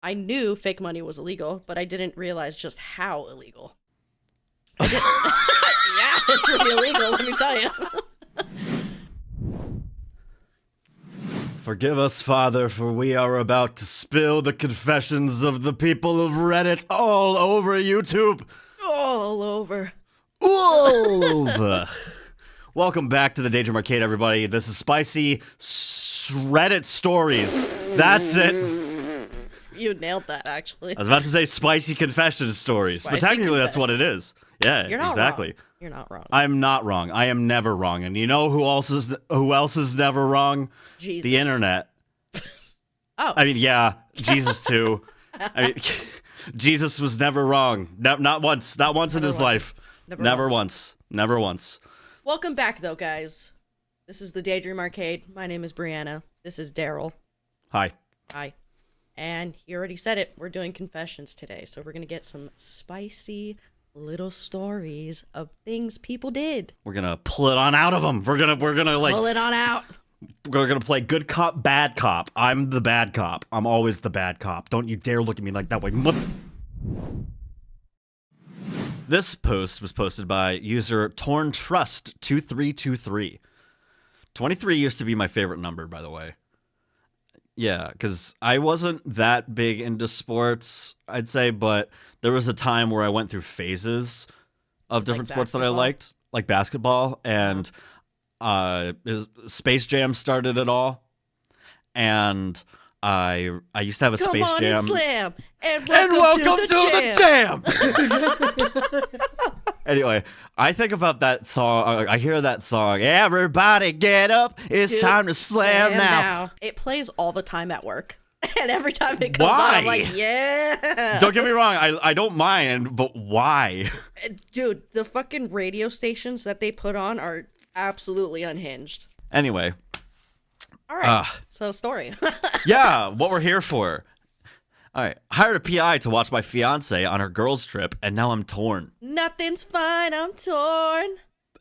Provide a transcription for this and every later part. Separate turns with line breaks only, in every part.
I knew fake money was illegal, but I didn't realize just how illegal. I didn't. Yeah, it's pretty illegal, let me tell you.
Forgive us, Father, for we are about to spill the confessions of the people of Reddit all over YouTube.
All over.
All over. Welcome back to the Daydream Arcade, everybody. This is spicy Reddit stories. That's it.
You nailed that, actually.
I was about to say spicy confession stories, but technically that's what it is. Yeah,
You're not
exactly.
wrong. You're not wrong.
I'm not wrong. I am never wrong. And you know who else is never wrong?
Jesus.
The internet.
Oh.
I mean, yeah, Jesus too. I mean, Jesus was never wrong. Not once. Not once in his life. Never once. Never once.
Welcome back, though, guys. This is the Daydream Arcade. My name is Brianna. This is Darryl.
Hi.
Hi. And he already said it. We're doing confessions today, so we're gonna get some spicy little stories of things people did.
We're gonna pull it on out of them. We're gonna like
pull it on out.
We're gonna play good cop, bad cop. I'm the bad cop. I'm always the bad cop. Don't you dare look at me like that way. This post was posted by user TornTrust2323. 23 used to be my favorite number, by the way. Yeah, because I wasn't that big into sports, I'd say, but there was a time where I went through phases of different sports that I liked, like basketball, and Space Jam started it all. And I used to have a Space Jam.
And slam, and welcome to the jam.
Anyway, I think about that song. I hear that song. Everybody get up. It's time to slam now.
It plays all the time at work. And every time it comes on, I'm like, yeah.
Don't get me wrong. I don't mind, but why?
Dude, the fucking radio stations that they put on are absolutely unhinged.
Anyway.
All right. So, story.
Yeah, what we're here for. All right, I hired a PI to watch my fiance on her girls' trip, and now I'm torn.
Nothing's fine, I'm torn.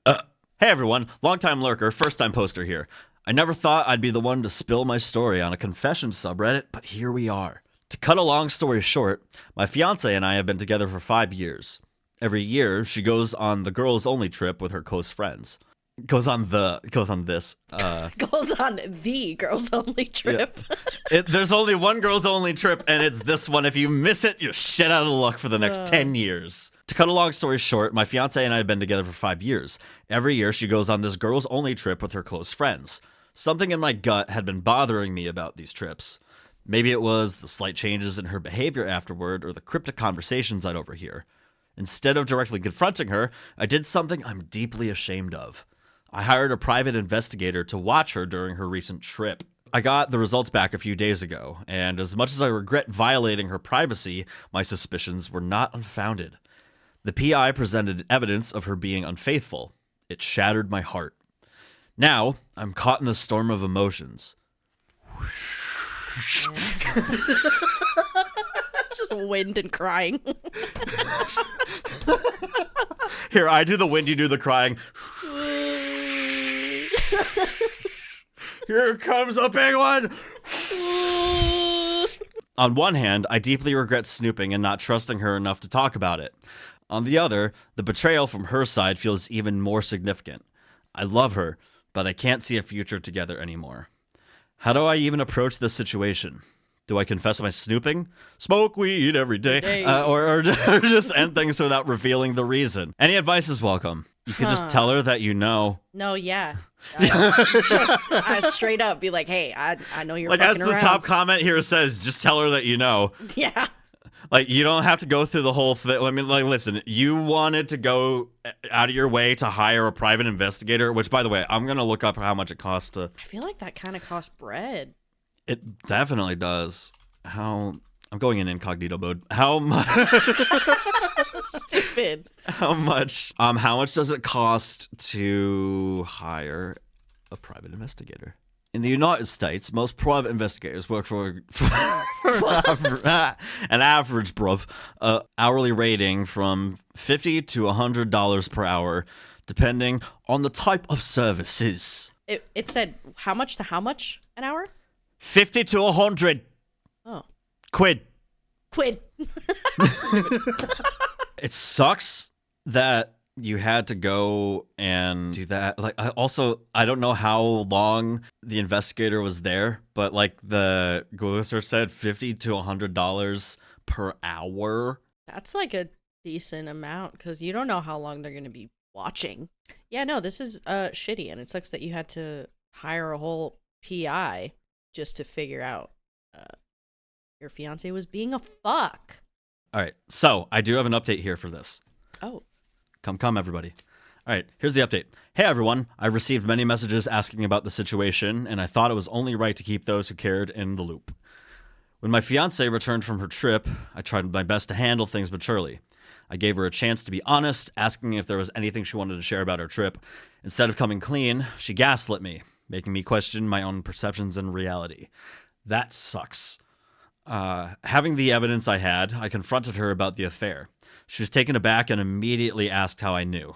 Hey, everyone. Long-time lurker, first-time poster here. I never thought I'd be the one to spill my story on a confession subreddit, but here we are. To cut a long story short, my fiance and I have been together for 5 years. Every year, she goes on the girls-only trip with her close friends. Goes on the girls only trip. Yeah. There's only one girls only trip, and it's this one. If you miss it, you're shit out of luck for the next 10 years. To cut a long story short, my fiance and I have been together for 5 years. Every year she goes on this girls only trip with her close friends. Something in my gut had been bothering me about these trips. Maybe it was the slight changes in her behavior afterward or the cryptic conversations I'd overhear. Instead of directly confronting her, I did something I'm deeply ashamed of. I hired a private investigator to watch her during her recent trip. I got the results back a few days ago, and as much as I regret violating her privacy, my suspicions were not unfounded. The PI presented evidence of her being unfaithful. It shattered my heart. Now, I'm caught in the storm of emotions.
Just wind and crying.
Here, I do the wind, you do the crying. Here comes a big one. On one hand, I deeply regret snooping and not trusting her enough to talk about it. On the other, the betrayal from her side feels even more significant. I love her, but I can't see a future together anymore. How do I even approach this situation? Do I confess my snooping? Smoke weed every day. Or just end things without revealing the reason? Any advice is welcome. You could just tell her that you know.
No, yeah. Just straight up be like, hey, I know you're fucking around.
Like, as the top comment here says, just tell her that you know.
Yeah.
Like, you don't have to go through the whole thing. I mean, like, listen, you wanted to go out of your way to hire a private investigator, which, by the way, I'm going to look up how much it costs to...
I feel like that kind of costs bread.
It definitely does. I'm going in incognito mode. How much?
Stupid.
How much does it cost to hire a private investigator? In the United States, most private investigators work for an average, hourly rating from $50 to $100 per hour, depending on the type of services.
It said how much to how much an hour?
50 to 100
Oh.
quid.
Quid.
It sucks that you had to go and do that. Like, I don't know how long the investigator was there, but like the Google search said, $50 to $100 per hour.
That's like a decent amount because you don't know how long they're going to be watching. Yeah, no, this is shitty, and it sucks that you had to hire a whole PI just to figure out your fiance was being a fuck.
All right, so I do have an update here for this.
Oh.
Come, everybody. All right, here's the update. Hey, everyone. I received many messages asking about the situation, and I thought it was only right to keep those who cared in the loop. When my fiancée returned from her trip, I tried my best to handle things maturely. I gave her a chance to be honest, asking if there was anything she wanted to share about her trip. Instead of coming clean, she gaslit me, making me question my own perceptions and reality. That sucks. Having the evidence I had, I confronted her about the affair. She was taken aback and immediately asked how I knew.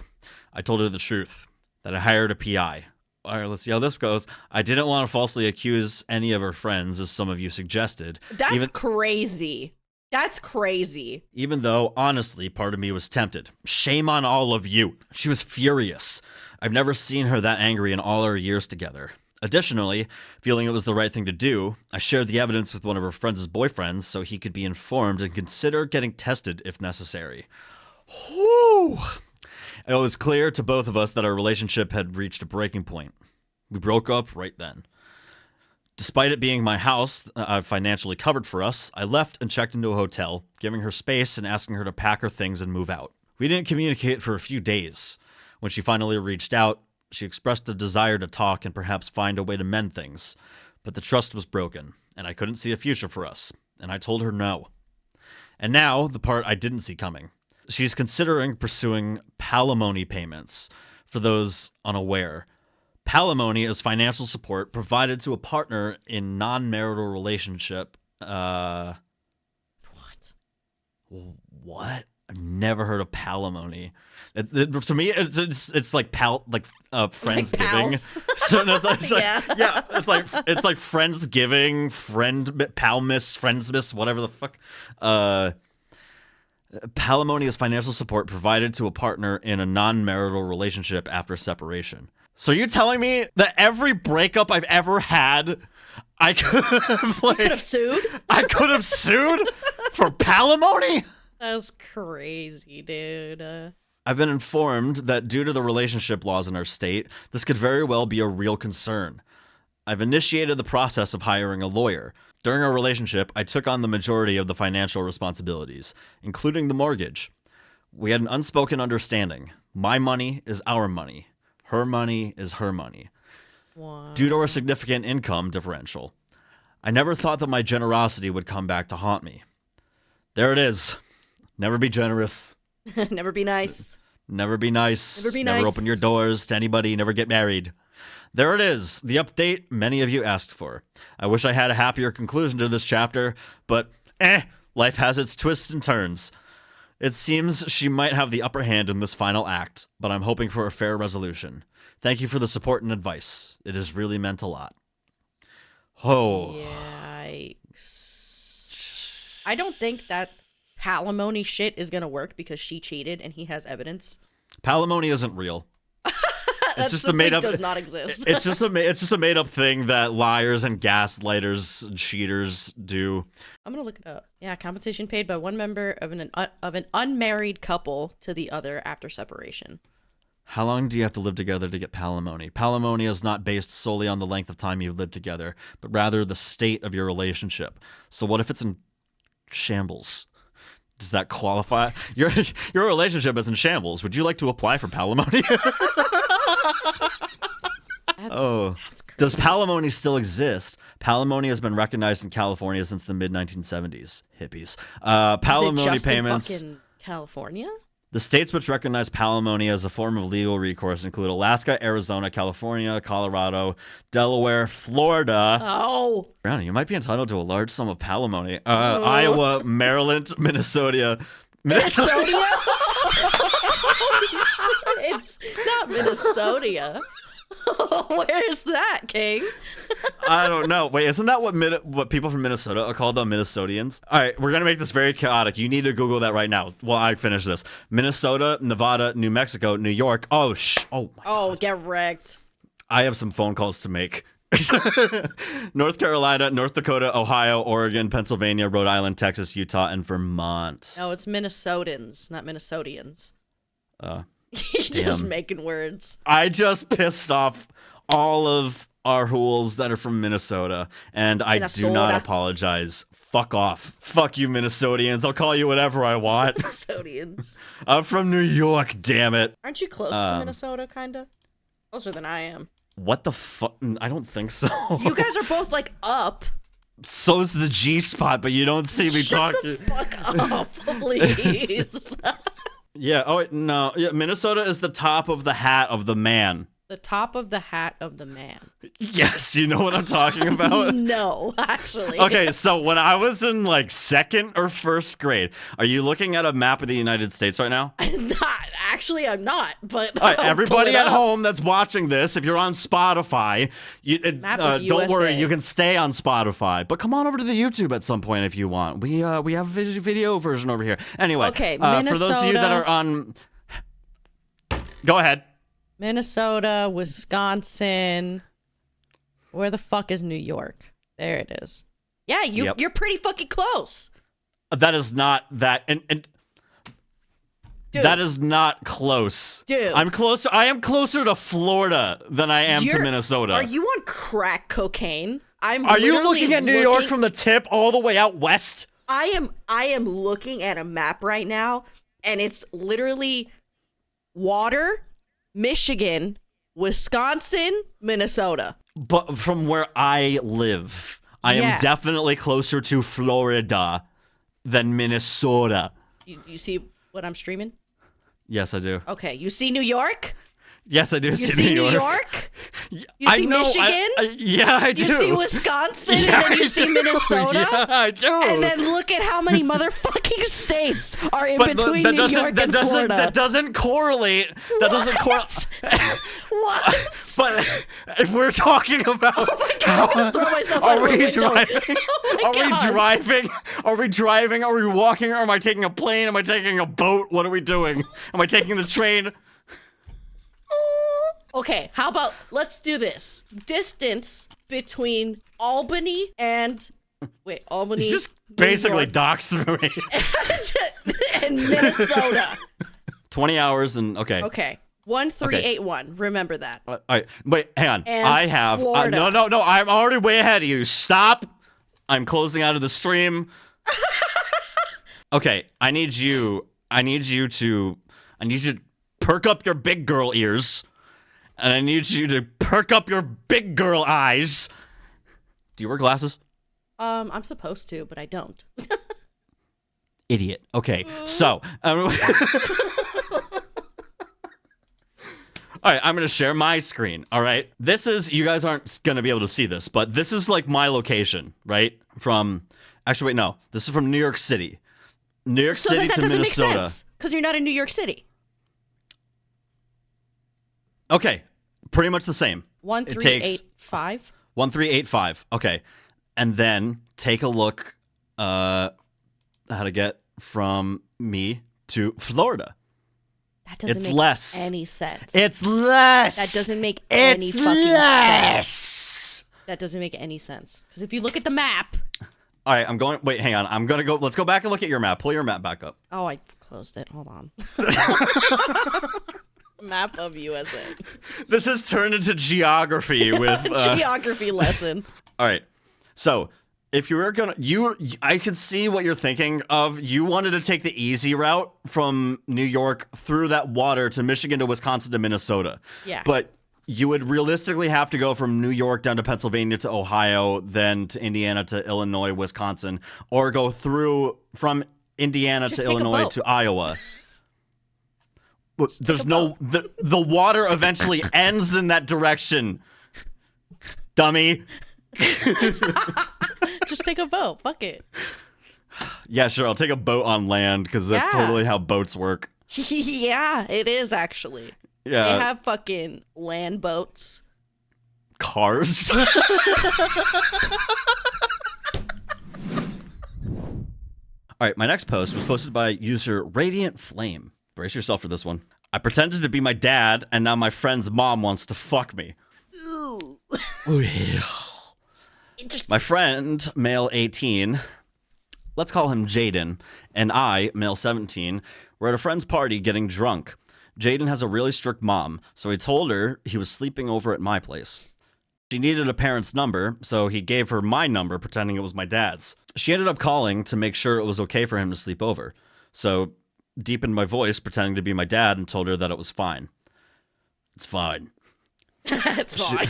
I told her the truth, that I hired a PI. All right, let's see how this goes. I didn't want to falsely accuse any of her friends, as some of you suggested.
That's crazy. That's crazy.
Even though, honestly, part of me was tempted. Shame on all of you. She was furious. I've never seen her that angry in all our years together. Additionally, feeling it was the right thing to do, I shared the evidence with one of her friends' boyfriends so he could be informed and consider getting tested if necessary. Whew. It was clear to both of us that our relationship had reached a breaking point. We broke up right then. Despite it being my house, financially covered for us, I left and checked into a hotel, giving her space and asking her to pack her things and move out. We didn't communicate for a few days. When she finally reached out, she expressed a desire to talk and perhaps find a way to mend things. But the trust was broken, and I couldn't see a future for us, and I told her no. And now, the part I didn't see coming. She's considering pursuing palimony payments. For those unaware, palimony is financial support provided to a partner in non-marital relationship.
What?
What? I've never heard of palimony. To me, it's like friendsgiving.
Like
So it's like,
Yeah.
it's like friendsgiving, palmas, friendsmas, whatever the fuck. Palimony is financial support provided to a partner in a non-marital relationship after separation. So you're telling me that every breakup I've ever had, I could have
sued?
I could have sued for palimony?
That's crazy, dude.
I've been informed that due to the relationship laws in our state, this could very well be a real concern. I've initiated the process of hiring a lawyer. During our relationship, I took on the majority of the financial responsibilities, including the mortgage. We had an unspoken understanding. My money is our money. Her money is her money.
Wow.
Due to our significant income differential, I never thought that my generosity would come back to haunt me. There it is. Never be generous.
Never be nice.
Never be nice.
Never be
Never
nice.
open your doors to anybody. Never get married. There it is. The update many of you asked for. I wish I had a happier conclusion to this chapter, but life has its twists and turns. It seems she might have the upper hand in this final act, but I'm hoping for a fair resolution. Thank you for the support and advice. It has really meant a lot. Oh.
Yikes. I don't think that palimony shit is gonna work because she cheated and he has evidence.
Palimony isn't real.
That's
just
the
a made
thing
up.
does not exist.
It's just a made up thing that liars and gaslighters and cheaters do.
I'm gonna look it up. Yeah, compensation paid by one member of an unmarried couple to the other after separation.
How long do you have to live together to get palimony? Palimony is not based solely on the length of time you've lived together, but rather the state of your relationship. So what if it's in shambles? Does that qualify? Your relationship is in shambles. Would you like to apply for palimony?
That's crazy.
Does palimony still exist? Palimony has been recognized in California since the mid-1970s. Hippies. Palimony
Is it just
payments.
in fucking California?
The states which recognize palimony as a form of legal recourse include Alaska, Arizona, California, Colorado, Delaware, Florida.
Oh.
Brianna, you might be entitled to a large sum of palimony. Iowa, Maryland, Minnesota.
Minnesota? It's not Minnesota. Where's that, King?
I don't know. Wait, isn't that what people from Minnesota are called, the Minnesotians? All right, we're going to make this very chaotic. You need to Google that right now while I finish this. Minnesota, Nevada, New Mexico, New York. Oh, my God.
Get wrecked.
I have some phone calls to make. North Carolina, North Dakota, Ohio, Oregon, Pennsylvania, Rhode Island, Texas, Utah, and Vermont.
No, it's Minnesotans, not Minnesotians. You're
Damn.
just making words.
I just pissed off all of our Hools that are from Minnesota, and I do not apologize. Fuck off. Fuck you, Minnesotians. I'll call you whatever I want.
Minnesotians.
I'm from New York, damn it.
Aren't you close to Minnesota, kinda? Closer than I am.
What the fuck? I don't think so.
You guys are both, like, up.
So's the G-spot, but you don't see me talking.
Shut the fuck up, please.
Yeah, oh, wait, no. Yeah, Minnesota is the top of the hat of the man.
The top of the hat of the man.
Yes, you know what I'm talking about?
No, actually.
Okay, so when I was in like second or first grade, are you looking at a map of the United States right now?
I'm not. Actually, I'm not. But
all right, everybody at home that's watching this, if you're on Spotify, don't worry, you can stay on Spotify. But come on over to the YouTube at some point if you want. We have a video version over here. Anyway,
okay, Minnesota.
For those of you that are on, go ahead.
Minnesota, Wisconsin. Where the fuck is New York? There it is. Yeah, you're pretty fucking close.
That is not that, and
dude,
that is not close.
Dude,
I'm closer. I am closer to Florida than I am to Minnesota.
Are you on crack cocaine?
Are you looking at New York from the tip all the way out west?
I am looking at a map right now, and it's literally water. Michigan, Wisconsin, Minnesota.
But from where I live, I am definitely closer to Florida than Minnesota.
You see what I'm streaming?
Yes, I do.
Okay, you see New York?
Yes, I do.
You see New York? You see Michigan?
Yeah, I do.
You see Wisconsin, and then you see Minnesota?
Yeah, I do.
And then look at how many motherfucking states are in between New York and Florida.
That doesn't correlate. That doesn't correlate.
What?
But if we're talking about,
oh my God, I'm gonna throw myself out of the window.
Are we driving? Are we walking? Or am I taking a plane? Am I taking a boat? What are we doing? Am I taking the train?
Okay, how about let's do this. Distance between Albany and Albany.
You just basically doxed me.
and Minnesota.
20 hours and okay.
Okay. 1381. Remember that.
All right. Wait, hang on.
And
I have no. I'm already way ahead of you. Stop. I'm closing out of the stream. Okay, I need you to perk up your big girl ears. And I need you to perk up your big girl eyes. Do you wear glasses?
I'm supposed to, but I don't.
Idiot. Okay, so all right, I'm gonna share my screen. All right, this is, you guys aren't gonna be able to see this, but this is like my location, right? This is from New York City. New York City to Minnesota. So that doesn't make sense
because you're not in New York City.
Okay, pretty much the same.
1385.
1385. Okay, and then take a look. How to get from me to Florida?
That doesn't make any sense.
It's less.
That doesn't make any fucking sense. That doesn't make any sense. Because if you look at the map.
All right, I'm going. Wait, hang on. I'm gonna go. Let's go back and look at your map. Pull your map back up.
Oh, I closed it. Hold on. Map of USA.
This has turned into geography with
geography lesson.
All right, so if you were gonna, I could see what you're thinking of. You wanted to take the easy route from New York through that water to Michigan to Wisconsin to Minnesota.
Yeah,
but you would realistically have to go from New York down to Pennsylvania to Ohio, then to Indiana to Illinois, Wisconsin, or go through from Indiana to Illinois to Iowa. There's the water eventually ends in that direction, dummy.
Just take a boat. Fuck it.
Yeah, sure. I'll take a boat on land because that's totally how boats work.
Yeah, it is actually.
Yeah.
They have fucking land boats.
Cars. All right, my next post was posted by user Radiant Flame. Brace yourself for this one. I pretended to be my dad, and now my friend's mom wants to fuck me.
Ooh.
Ooh, yeah.
Interesting.
My friend, male 18, let's call him Jaden, and I, male 17, were at a friend's party getting drunk. Jaden has a really strict mom, so he told her he was sleeping over at my place. She needed a parent's number, so he gave her my number, pretending it was my dad's. She ended up calling to make sure it was okay for him to sleep over. So, deepened my voice, pretending to be my dad, and told her that it was fine. It's fine.
It's fine.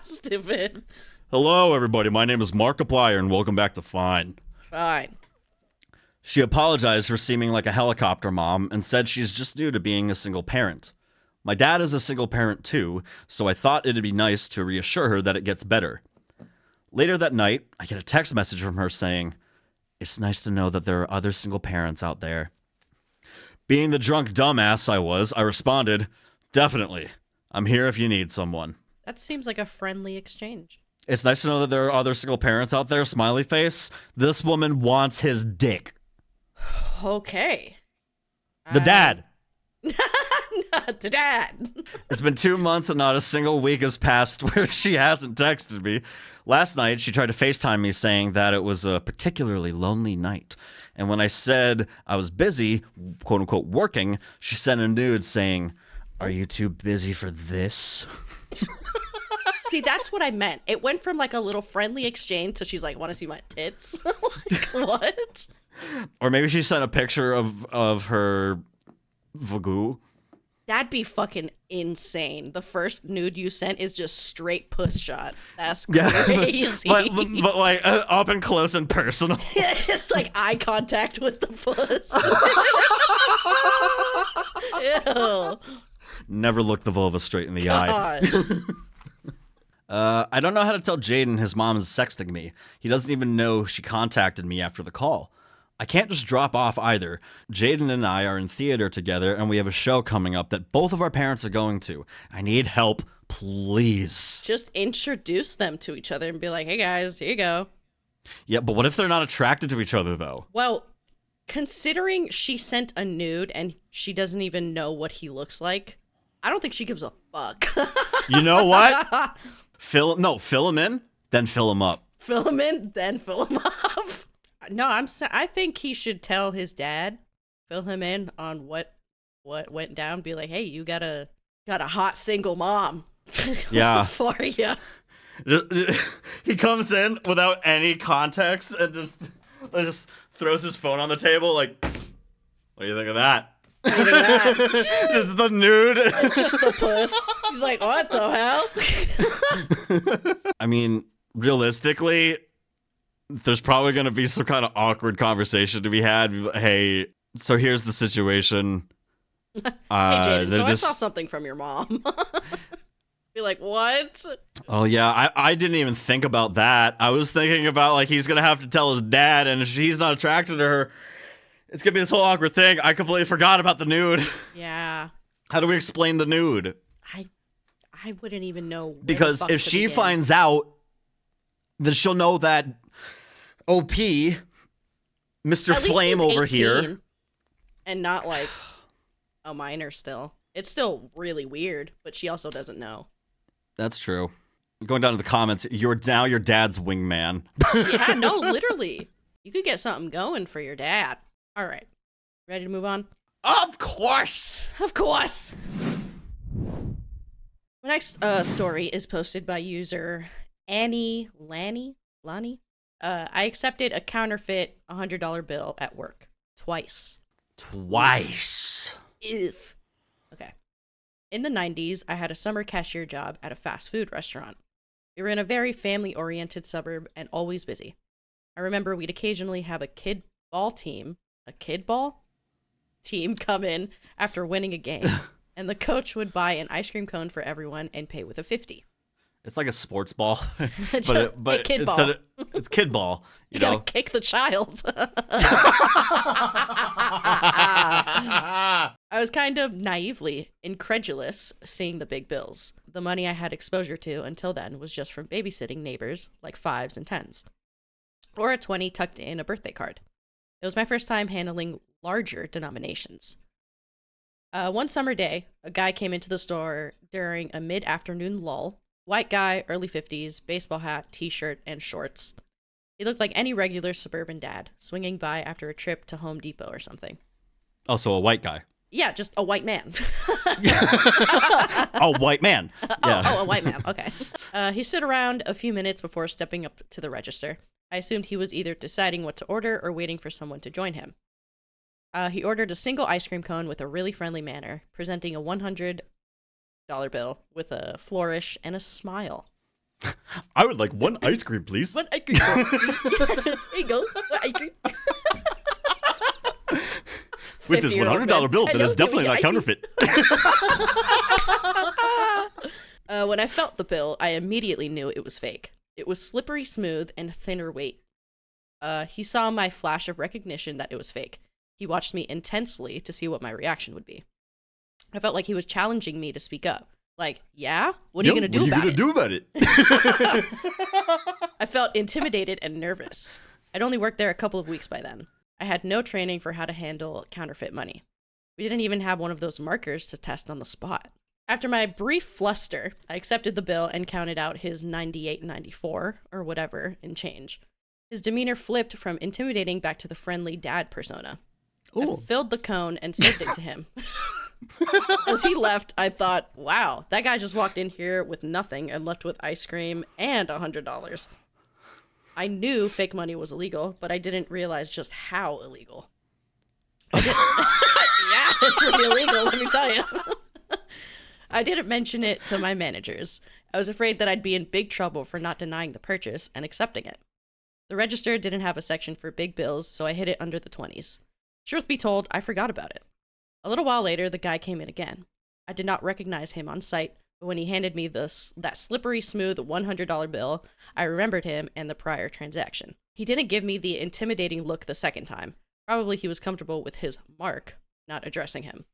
Stupid.
Hello, everybody. My name is Markiplier, and welcome back to Fine.
Fine.
She apologized for seeming like a helicopter mom and said she's just new to being a single parent. My dad is a single parent too, so I thought it'd be nice to reassure her that it gets better. Later that night, I get a text message from her saying, "It's nice to know that there are other single parents out there." Being the drunk dumbass I was, I responded, "Definitely. I'm here if you need someone."
That seems like a friendly exchange.
It's nice to know that there are other single parents out there, smiley face. This woman wants his dick.
Okay.
The dad.
The dad.
It's been 2 months and not a single week has passed where she hasn't texted me. Last night, she tried to FaceTime me saying that it was a particularly lonely night. And when I said I was busy, quote unquote, working, she sent a nude saying, "Are you too busy for this?"
See, that's what I meant. It went from like a little friendly exchange to she's like, "Want to see my tits?" Like, what?
Or maybe she sent a picture of her vagoo.
That'd be fucking insane. The first nude you sent is just straight puss shot. That's
Yeah,
crazy.
but like up and close and personal.
It's like eye contact with the puss. Ew.
Never look the vulva straight in the eye. I don't know how to tell Jaden his mom is sexting me. He doesn't even know she contacted me after the call. I can't just drop off either. Jaden and I are in theater together, and we have a show coming up that both of our parents are going to. I need help, please.
Just introduce them to each other and be like, "Hey guys, here you go."
Yeah, but what if they're not attracted to each other, though?
Well, considering she sent a nude and she doesn't even know what he looks like, I don't think she gives a fuck.
You know what? Fill him in, then fill him up.
Fill him in, then fill him up. No, I think he should tell his dad, fill him in on what went down. Be like, "Hey, you got a hot single mom."
Yeah.
For you.
He comes in without any context and just throws his phone on the table like, "What do you think of that?"
What do you think of that?
Just the nude.
It's just the puss. He's like, "What the hell?"
I mean, realistically, there's probably going to be some kind of awkward conversation to be had. Hey, so here's the situation.
Hey, Jaden, so
I
saw something from your mom. Be like, "What?"
Oh, yeah, I didn't even think about that. I was thinking about, like, he's going to have to tell his dad, and if he's not attracted to her, it's going to be this whole awkward thing. I completely forgot about the nude.
Yeah.
How do we explain the nude?
I wouldn't even know.
Because if she finds out, then she'll know that OP, Mr.
At least
Flame
he's
over
18
here.
and not like a minor still. It's still really weird, but she also doesn't know.
That's true. Going down to the comments, you're now your dad's wingman.
Yeah, no, literally. You could get something going for your dad. All right. Ready to move on?
Of course.
Of course. The next story is posted by user Annie Lani. I accepted a counterfeit $100 bill at work. Twice. If. Okay. In the 90s, I had a summer cashier job at a fast food restaurant. We were in a very family-oriented suburb and always busy. I remember we'd occasionally have a kid ball team come in after winning a game, and the coach would buy an ice cream cone for everyone and pay with a 50.
It's like a sports ball,
but kid ball.
It's kid ball. You
gotta
know,
kick the child. I was kind of naively incredulous seeing the big bills. The money I had exposure to until then was just from babysitting neighbors, like 5s and 10s, or a 20 tucked in a birthday card. It was my first time handling larger denominations. One summer day, a guy came into the store during a mid-afternoon lull. White guy, early 50s, baseball hat, t-shirt, and shorts. He looked like any regular suburban dad, swinging by after a trip to Home Depot or something.
Also a white guy.
Yeah, just a white man.
A white man. Yeah.
Oh, a white man. Okay. He stood around a few minutes before stepping up to the register. I assumed he was either deciding what to order or waiting for someone to join him. He ordered a single ice cream cone with a really friendly manner, presenting a $100 bill with a flourish and a smile.
I would like one ice cream, please.
One ice cream. Here you go. One ice cream.
With this $100 bill that is definitely not counterfeit.
When I felt the bill, I immediately knew it was fake. It was slippery smooth and thinner weight. He saw my flash of recognition that it was fake. He watched me intensely to see what my reaction would be. I felt like he was challenging me to speak up. Like, yeah? What are you going to do about it? I felt intimidated and nervous. I'd only worked there a couple of weeks by then. I had no training for how to handle counterfeit money. We didn't even have one of those markers to test on the spot. After my brief fluster, I accepted the bill and counted out his $98.94 or whatever in change. His demeanor flipped from intimidating back to the friendly dad persona. Ooh. I filled the cone and served it to him. As he left, I thought, wow, that guy just walked in here with nothing and left with ice cream and $100. I knew fake money was illegal, but I didn't realize just how illegal. Yeah, it's pretty illegal, let me tell you. I didn't mention it to my managers. I was afraid that I'd be in big trouble for not denying the purchase and accepting it. The register didn't have a section for big bills, so I hid it under the 20s. Truth be told, I forgot about it. A little while later, the guy came in again. I did not recognize him on sight, but when he handed me that slippery smooth $100 bill, I remembered him and the prior transaction. He didn't give me the intimidating look the second time. Probably he was comfortable with his mark, not addressing him.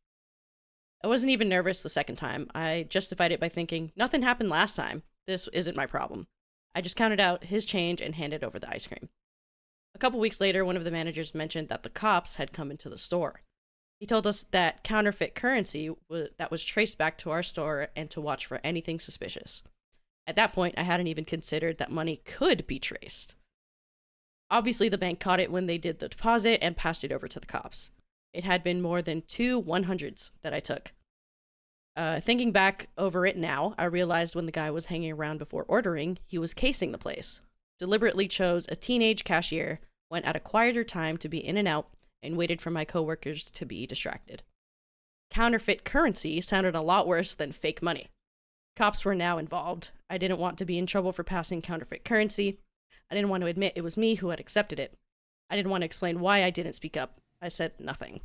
I wasn't even nervous the second time. I justified it by thinking, nothing happened last time. This isn't my problem. I just counted out his change and handed over the ice cream. A couple weeks later, one of the managers mentioned that the cops had come into the store. He told us that counterfeit currency that was traced back to our store and to watch for anything suspicious. At that point, I hadn't even considered that money could be traced. Obviously, the bank caught it when they did the deposit and passed it over to the cops. It had been more than 2 100s that I took. Thinking back over it now, I realized when the guy was hanging around before ordering, he was casing the place. Deliberately chose a teenage cashier, went at a quieter time to be in and out, and waited for my coworkers to be distracted. Counterfeit currency sounded a lot worse than fake money. Cops were now involved. I didn't want to be in trouble for passing counterfeit currency. I didn't want to admit it was me who had accepted it. I didn't want to explain why I didn't speak up. I said nothing.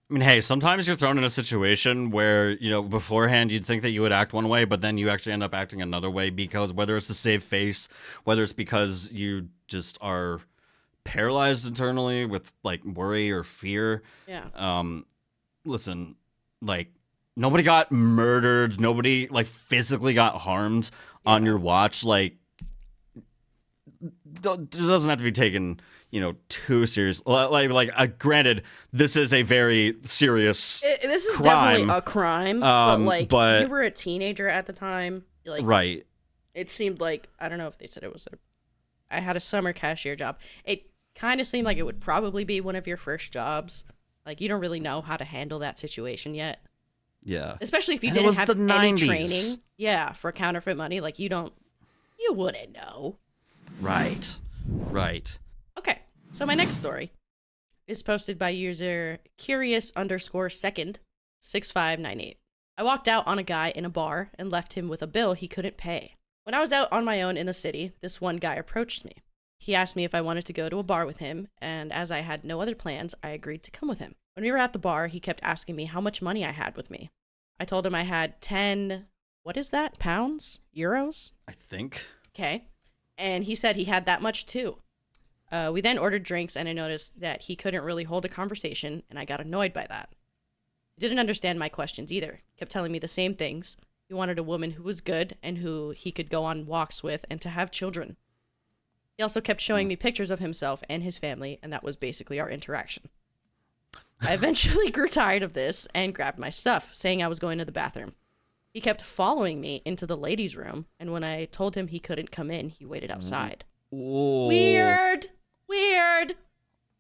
I mean, hey, sometimes you're thrown in a situation where, beforehand you'd think that you would act one way, but then you actually end up acting another way because whether it's to save face, whether it's because you just are paralyzed internally with, worry or fear.
Yeah.
Listen, nobody got murdered. Nobody, physically got harmed on your watch. It doesn't have to be taken too serious. Granted, this is a very serious
this is
crime.
Definitely a crime, but you were a teenager at the time.
Right.
It seemed like, I don't know if they said it was I had a summer cashier job. It kind of seemed like it would probably be one of your first jobs. You don't really know how to handle that situation yet.
Yeah.
Especially if you didn't have any training. Yeah, for counterfeit money. You wouldn't know.
Right.
Okay, so my next story is posted by user curious_second6598. I walked out on a guy in a bar and left him with a bill he couldn't pay. When I was out on my own in the city, this one guy approached me. He asked me if I wanted to go to a bar with him, and as I had no other plans, I agreed to come with him. When we were at the bar, he kept asking me how much money I had with me. I told him I had 10, what is that, pounds? Euros?
I think.
Okay. And he said he had that much too. We then ordered drinks, and I noticed that he couldn't really hold a conversation, and I got annoyed by that. He didn't understand my questions either. Kept telling me the same things. He wanted a woman who was good and who he could go on walks with and to have children. He also kept showing me pictures of himself and his family, and that was basically our interaction. I eventually grew tired of this and grabbed my stuff, saying I was going to the bathroom. He kept following me into the ladies' room, and when I told him he couldn't come in, he waited outside.
Whoa.
Weird.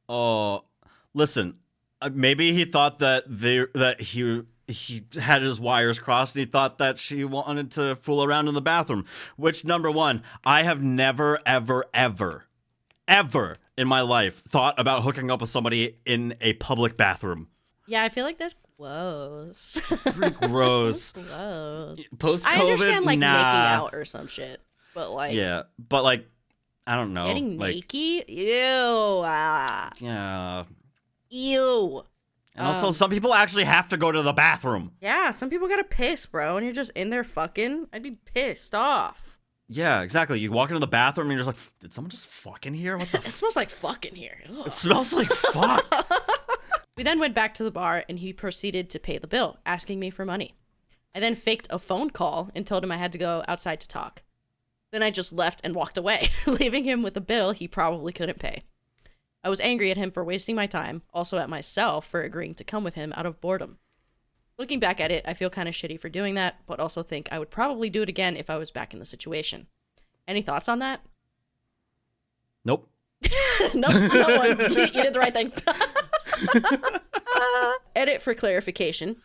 Oh, listen. Maybe he thought that he had his wires crossed, and he thought that she wanted to fool around in the bathroom. Which, number one, I have never, ever, ever, ever in my life thought about hooking up with somebody in a public bathroom.
Yeah, I feel like that's gross.
Pretty gross.
Gross.
Post-COVID,
I understand, like,
nah.
making out or some shit, but, like...
Yeah, but, like, I don't know.
Getting
like,
naked? Ew.
Yeah.
Ew.
And also, some people actually have to go to the bathroom.
Yeah, some people gotta piss, bro, and you're just in there fucking. I'd be pissed off.
Yeah, exactly. You walk into the bathroom and you're just like, did someone just fuck in here? What the
It smells like fuck in here. Ugh.
It smells like fuck.
We then went back to the bar, and he proceeded to pay the bill, asking me for money. I then faked a phone call and told him I had to go outside to talk. Then I just left and walked away, leaving him with a bill he probably couldn't pay. I was angry at him for wasting my time, also at myself for agreeing to come with him out of boredom. Looking back at it, I feel kind of shitty for doing that, but also think I would probably do it again if I was back in the situation. Any thoughts on that?
Nope.
Nope, no one. You did the right thing. Edit for clarification.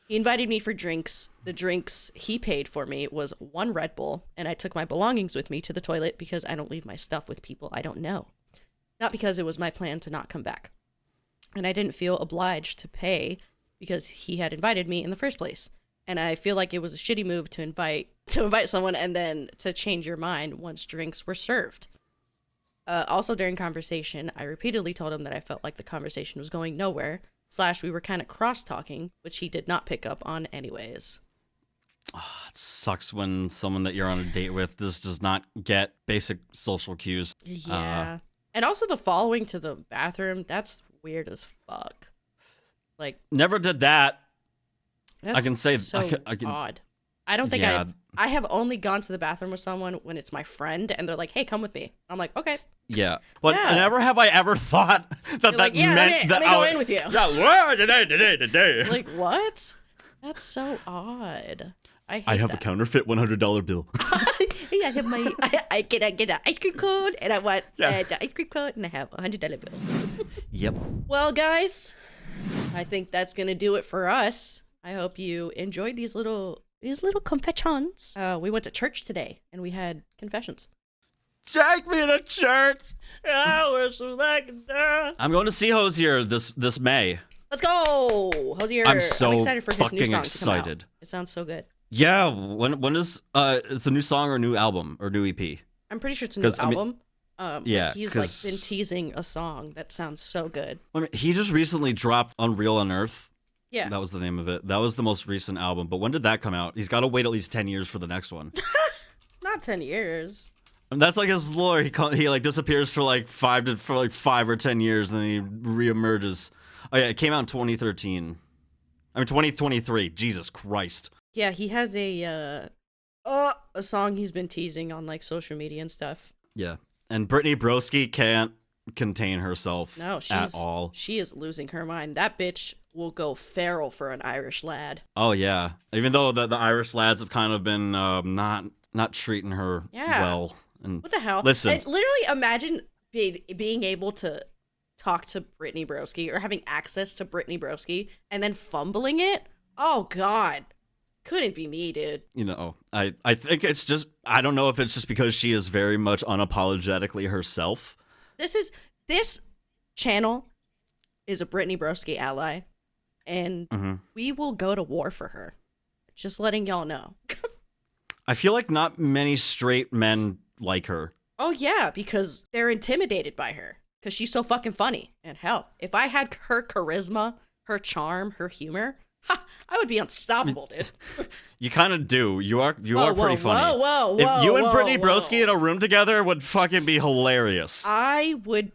He invited me for drinks. The drinks he paid for me was 1 Red Bull, and I took my belongings with me to the toilet because I don't leave my stuff with people I don't know. Not because it was my plan to not come back. And I didn't feel obliged to pay because he had invited me in the first place. And I feel like it was a shitty move to invite someone and then to change your mind once drinks were served. Also during conversation, I repeatedly told him that I felt like the conversation was going nowhere, / we were kind of cross-talking, which he did not pick up on anyways.
Oh, it sucks when someone that you're on a date with does not get basic social cues.
Yeah. And also the following to the bathroom, that's weird as fuck. Like,
never did that.
that's
I can say
so
I can,
odd. I don't think
yeah.
I have only gone to the bathroom with someone when it's my friend and they're like, "Hey, come with me." I'm like, "Okay."
Yeah. But
Yeah.
never have I ever thought that
You're like, "Yeah,
meant
let me go in with you."
Yeah, today.
Like, what? That's so odd. I hate
I have
that.
a counterfeit $100 bill.
Yeah, I have my I get an ice cream cone and I want
Yeah.
the ice cream cone and I have $100 bill.
Yep.
Well, guys, I think that's gonna do it for us. I hope you enjoyed these little confessions. We went to church today and we had confessions.
Take me to church.
I was like a girl.
I'm going to see Hosier this May.
Let's go, Hosier.
I'm so
excited for his new
fucking
song to come out.
excited.
It sounds so good.
Yeah, when is it's a new song or new album or new EP?
I'm pretty sure it's a new
'Cause, I mean,
album.
yeah,
he's like
'cause-
been teasing a song that sounds so good.
I mean, he just recently dropped Unreal on Earth.
Yeah.
That was the name of it. That was the most recent album. But when did that come out? He's got to wait at least 10 years for the next one.
Not 10 years.
And that's like his lore. He like disappears for like 5 or 10 years, and then he reemerges. Oh yeah, it came out in 2013. I mean 2023. Jesus Christ.
Yeah, he has a song he's been teasing on like social media and stuff.
Yeah, and Brittany Broski can't contain herself at all.
She is losing her mind. That bitch will go feral for an Irish lad.
Oh yeah, even though the Irish lads have kind of been not treating her well. And
what the hell?
Listen,
And literally imagine being able to talk to Brittany Broski or having access to Brittany Broski and then fumbling it. Oh God, couldn't be me, dude.
you know, I think it's just, I don't know if it's just because she is very much unapologetically herself.
This channel is a Brittany Broski ally, and we will go to war for her. Just letting y'all know.
I feel like not many straight men like her.
Oh yeah, because they're intimidated by her. Because she's so fucking funny. And hell, if I had her charisma, her charm, her humor, I would be unstoppable, dude.
You kind of do. You are pretty funny.
Whoa,
If you and Brittany Broski in a room together would fucking be hilarious.
I would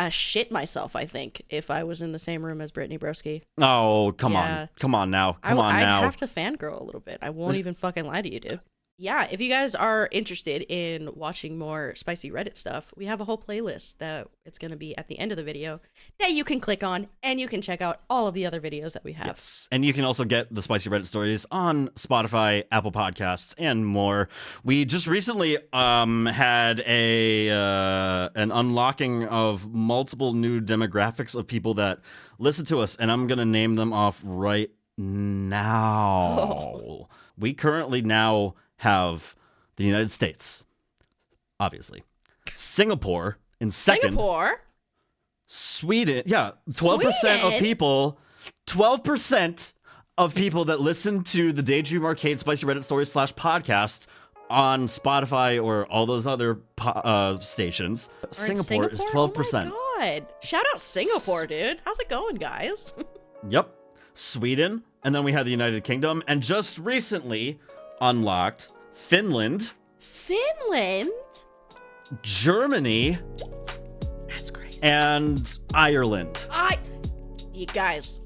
shit myself, I think, if I was in the same room as Brittany Broski.
Oh, come
Yeah.
on. Come on now. Come on now.
I'd have to fangirl a little bit. I won't even fucking lie to you, dude. Yeah, if you guys are interested in watching more spicy Reddit stuff, we have a whole playlist that it's going to be at the end of the video that you can click on, and you can check out all of the other videos that we have.
Yes, and you can also get the spicy Reddit stories on Spotify, Apple Podcasts, and more. We just recently had an unlocking of multiple new demographics of people that listen to us, and I'm gonna name them off right now.
Oh.
We currently now have the United States, obviously, Singapore in second.
Singapore?
Sweden, yeah, 12% of people, 12% of people that listen to the Daydream Arcade Spicy Reddit Stories / podcast on Spotify or all those other stations. Singapore is 12%.
Oh my god. Shout out Singapore, dude. How's it going, guys?
Yep. Sweden, and then we have the United Kingdom, and just recently unlocked Finland,
Finland?
Germany,
That's crazy.
and Ireland.
You guys,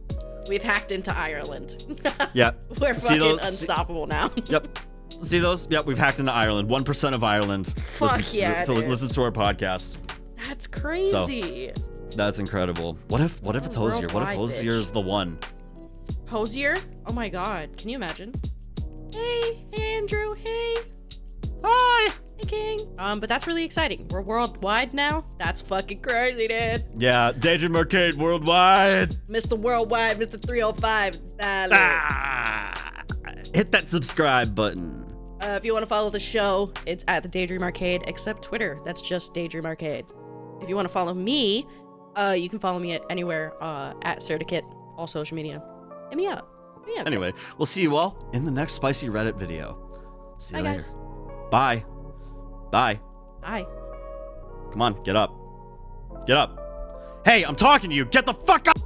we've hacked into Ireland.
Yeah.
We're fucking unstoppable now.
Yep. See those? Yep, we've hacked into Ireland. 1% of Ireland
Fuck yeah, dude.
listens to our podcast.
That's crazy.
That's incredible. What if it's Hosier? What if
Worldwide,
Hosier is the one?
Hosier? Oh my god. Can you imagine? Hey Andrew, hey. Hi. Hey King. But that's really exciting. We're worldwide now. That's fucking crazy, dude.
Yeah, Daydream Arcade worldwide.
Mr. Worldwide, Mr. 305.
Hit that subscribe button.
If you want to follow the show, it's at the Daydream Arcade, except Twitter. That's just Daydream Arcade. If you want to follow me, you can follow me at anywhere at Certikit, all social media. Hit me up.
Anyway, we'll see you all in the next spicy Reddit video. See you
Bye,
later.
guys.
Bye. Bye.
Bye.
Come on, get up. Get up. Hey, I'm talking to you. Get the fuck up.